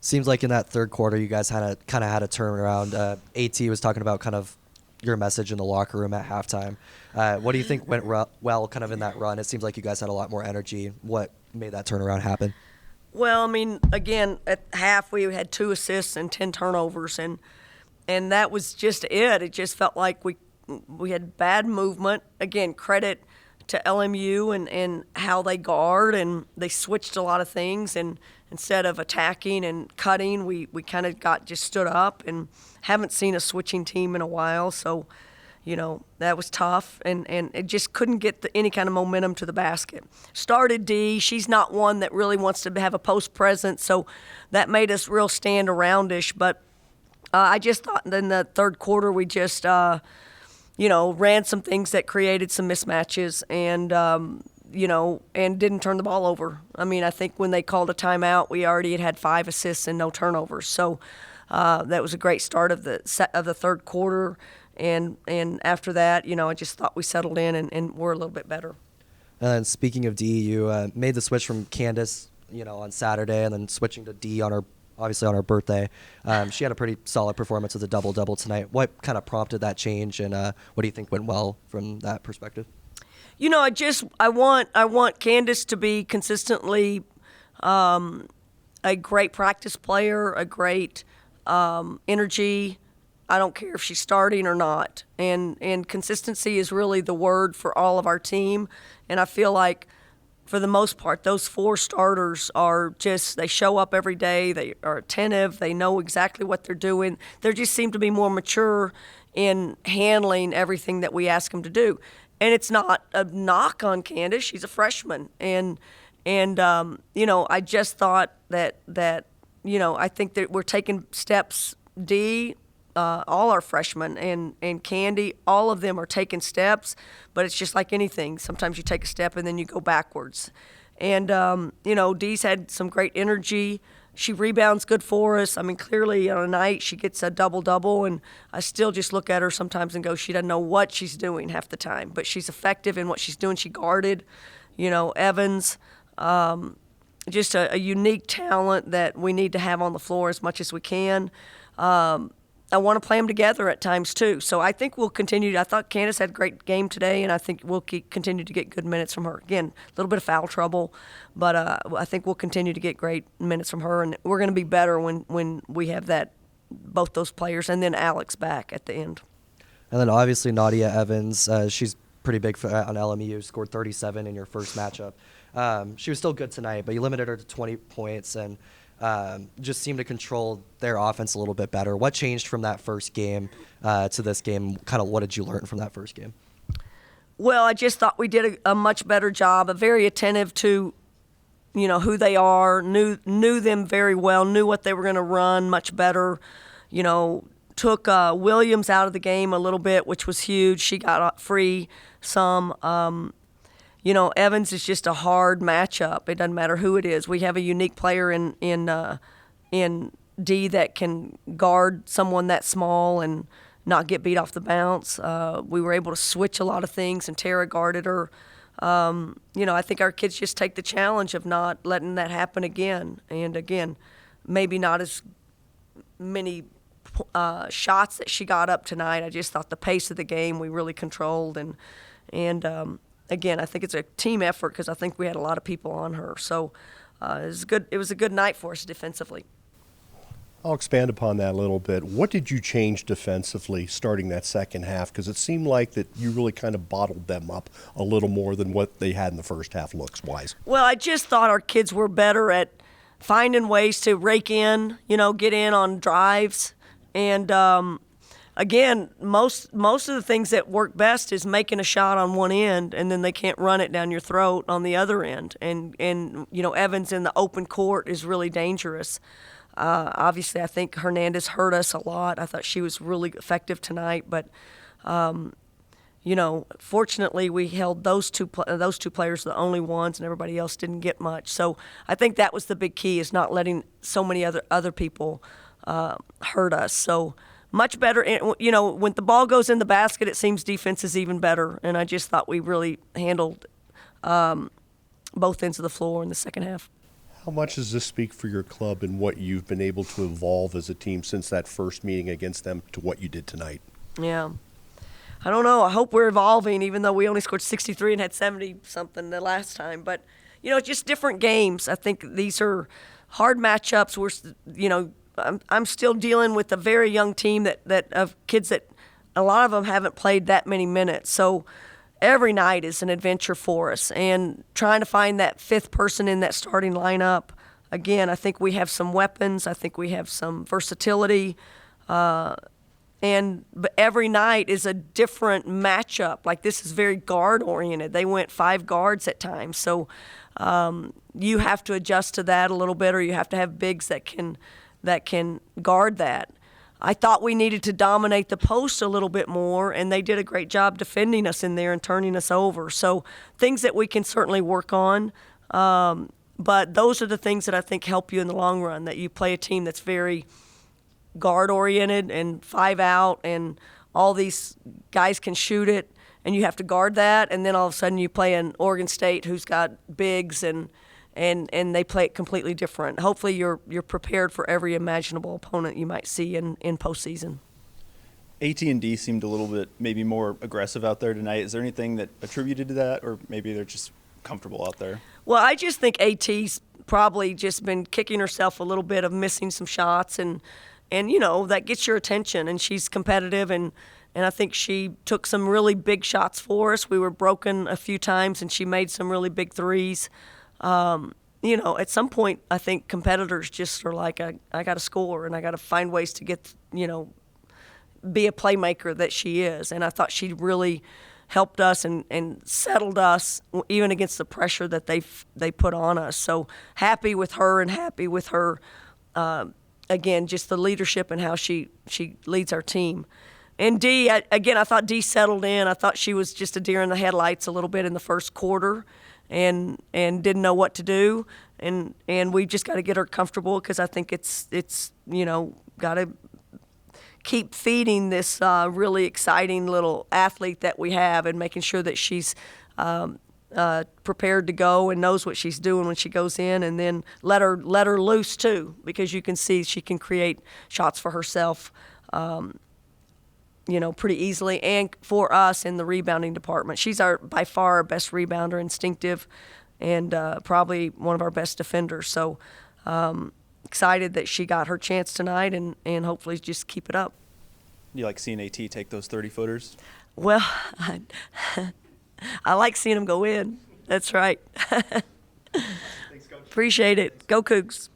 Seems like in that third quarter, you guys had a turnaround. AT was talking about kind of your message in the locker room at halftime. What do you think went well kind of in that run? It seems like you guys had a lot more energy. What made that turnaround happen? Well, I mean, again, at half we had 2 assists and 10 turnovers, and that was just it. It just felt like we had bad movement. Again, credit to LMU and how they guard, and they switched a lot of things, and instead of attacking and cutting, we kind of just stood up, and haven't seen a switching team in a while, so that was tough, and it just couldn't get any kind of momentum to the basket. Started D. She's not one that really wants to have a post presence, so that made us real stand aroundish, but I just thought in the third quarter we just ran some things that created some mismatches, and and didn't turn the ball over. I mean, I think when they called a timeout, we already had 5 assists and no turnovers. So that was a great start of the third quarter. And after that, I just thought we settled in and we're a little bit better. And speaking of D, you made the switch from Candace, on Saturday, and then switching to D on her birthday. She had a pretty solid performance with a double-double tonight. What kind of prompted that change, and what do you think went well from that perspective? I want Candace to be consistently a great practice player, a great energy. I don't care if she's starting or not. And consistency is really the word for all of our team. And I feel like, for the most part, those 4 starters they show up every day. They are attentive. They know exactly what they're doing. They just seem to be more mature in handling everything that we ask them to do. And it's not a knock on Candace. She's a freshman. And I just thought that I think that we're taking steps. D, all our freshmen, and Candy, all of them are taking steps, but it's just like anything. Sometimes you take a step and then you go backwards. And, Dee's had some great energy. She rebounds good for us. I mean, clearly on a night she gets a double-double, and I still just look at her sometimes and go, she doesn't know what she's doing half the time, but she's effective in what she's doing. She guarded, Evans, just a unique talent that we need to have on the floor as much as we can. I want to play them together at times too. So I think we'll continue. I thought Candace had a great game today, and I think we'll continue to get good minutes from her. Again, a little bit of foul trouble, but I think we'll continue to get great minutes from her, and we're going to be better when we have both those players, and then Alex back at the end. And then obviously Nadia Evans, she's pretty big on LMU, scored 37 in your first matchup. She was still good tonight, but you limited her to 20 points and just seemed to control their offense a little bit better. What changed from that first game to this game? Kind of what did you learn from that first game? Well, I just thought we did a much better job, very attentive to, who they are, knew them very well, knew what they were going to run much better, took Williams out of the game a little bit, which was huge. She got free some. Evans is just a hard matchup. It doesn't matter who it is. We have a unique player in D that can guard someone that small and not get beat off the bounce. We were able to switch a lot of things, and Tara guarded her. I think our kids just take the challenge of not letting that happen again. And again, maybe not as many shots that she got up tonight. I just thought the pace of the game we really controlled, and again, I think it's a team effort because I think we had a lot of people on her. So it was a good night for us defensively. I'll expand upon that a little bit. What did you change defensively starting that second half? Because it seemed like that you really kind of bottled them up a little more than what they had in the first half looks-wise. Well, I just thought our kids were better at finding ways to rake in, get in on drives. And, again, most of the things that work best is making a shot on one end, and then they can't run it down your throat on the other end. And Evans in the open court is really dangerous. Obviously, I think Hernandez hurt us a lot. I thought she was really effective tonight, but fortunately we held those two players the only ones, and everybody else didn't get much. So I think that was the big key, is not letting so many other people hurt us. So much better. When the ball goes in the basket, it seems defense is even better, and I just thought we really handled both ends of the floor in the second half. How much does this speak for your club and what you've been able to evolve as a team since that first meeting against them to what you did tonight? Yeah. I don't know. I hope we're evolving, even though we only scored 63 and had 70-something the last time. But, it's just different games. I think these are hard matchups. I'm still dealing with a very young team that of kids that a lot of them haven't played that many minutes. So every night is an adventure for us. And trying to find that fifth person in that starting lineup, again, I think we have some weapons. I think we have some versatility. But every night is a different matchup. Like, this is very guard-oriented. They went 5 guards at times. So you have to adjust to that a little bit, or you have to have bigs that can guard that. I thought we needed to dominate the post a little bit more, and they did a great job defending us in there and turning us over. So things that we can certainly work on. But those are the things that I think help you in the long run, that you play a team that's very guard-oriented and 5 out, and all these guys can shoot it, and you have to guard that. And then all of a sudden you play an Oregon State who's got bigs, and they play it completely different. Hopefully you're prepared for every imaginable opponent you might see in postseason. AT&D seemed a little bit maybe more aggressive out there tonight. Is there anything that attributed to that, or maybe they're just comfortable out there? Well, I just think AT's probably just been kicking herself a little bit of missing some shots, and that gets your attention, and she's competitive, and I think she took some really big shots for us. We were broken a few times, and she made some really big threes. At some point, I think competitors just are like, I got to score, and I got to find ways to get, be a playmaker that she is. And I thought she really helped us and settled us, even against the pressure that they put on us. So happy with her, and happy with her, again, just the leadership and how she leads our team. And Dee, I thought Dee settled in. I thought she was just a deer in the headlights a little bit in the first quarter. And didn't know what to do, and we just got to get her comfortable, because I think it's got to keep feeding this really exciting little athlete that we have, and making sure that she's prepared to go and knows what she's doing when she goes in, and then let her loose too, because you can see she can create shots for herself. Pretty easily, and for us in the rebounding department. She's by far our best rebounder, instinctive, and probably one of our best defenders. So excited that she got her chance tonight, and hopefully just keep it up. You like seeing AT take those 30-footers? Well, I like seeing them go in. That's right. Thanks, Coach. Appreciate it. Go Cougs.